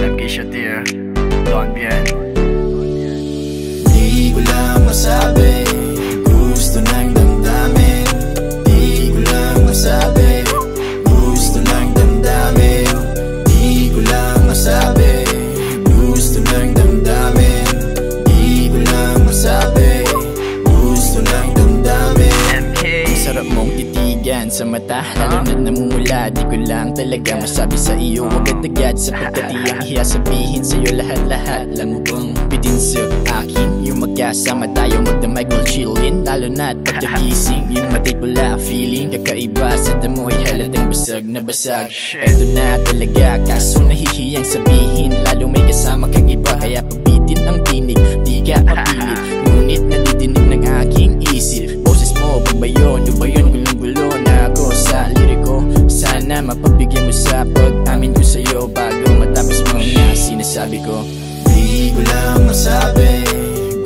MK Shatir, Don Bien. Di ko lang masabi, gusto nang damdamin. Di ko lang masabi, gusto nang damdamin. Di ko lang masabi, gusto nang damdamin. Di ko lang masabi, gusto nang damdamin. MK. Sarap mong titigan sa mata, lalo na't namumula. Di ko lang talaga masabi sa iyo agad-agad, sapagkat iyang sabihin sa'yo lahat-lahat. Alam mo bang bitin sa akin yung magkasama tayo magdamay kung chillin, lalo na't pagkagising yung matay pula feeling kakaiba sa damo ay halatang basag na basag. Eto na talaga, kaso nahihiyang sabihin, lalo may kasama kang iba, kaya pabitin ang tinig. Di ka mapilit, ngunit nadidinig ng aking isip. Boses mo, ba yun? Gulong-gulo na ako sa liriko. Sana mapagbigyan mo sa pag-amin ko sa'yo bago matapos mga sinasabi ko. Di ko lang masabi,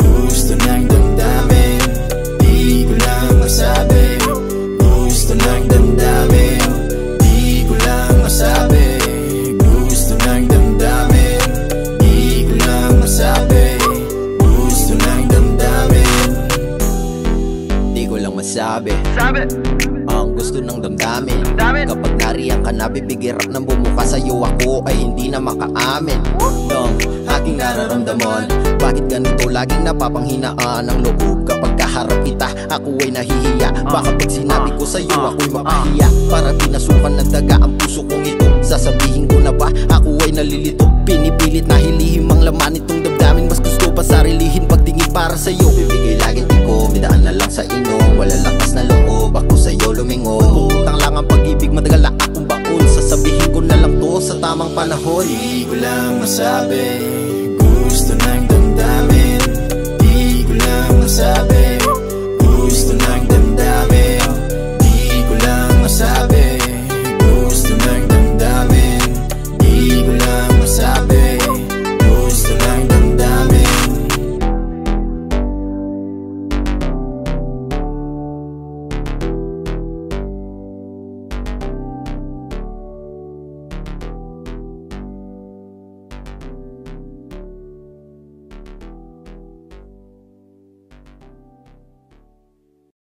gusto nang damdamin. Di ko lang masabi, gusto nang damdamin. Di ko lang masabi, gusto nang damdamin. Di ko lang masabi, gusto nang damdamin. Di ko lang masabi Sabi, ang gusto ng damdamin. damdamin. Kapag nariyan ka na, bibigirap ng bumuka sa'yo, ako ay hindi na makaamin ng aking nararamdaman. Bakit ganito laging napapanghinaan ang loob? Kapag kaharap kita, ako ay nahihiya. Baka pag sinabi ko sa'yo, ako'y mapahiya. Para pinasukan ng daga ang puso kong ito, sasabihin ko na ba, ako ay nalilito. Pinipilit na hilihim ang laman itong damdamin. Mas gusto pa sarilihin pagtingin para sa'yo. Bibigay laging di ko, bidaan na lang sa inom. Wala lakas na loob, ako sa'yo lumingon. Kung utang lang ang pag-ibig, madagal na akong baon. Sasabihin ko na lang to sa tamang panahon. Di ko lang masabi, gusto nang damdamin. Di ko lang masabi,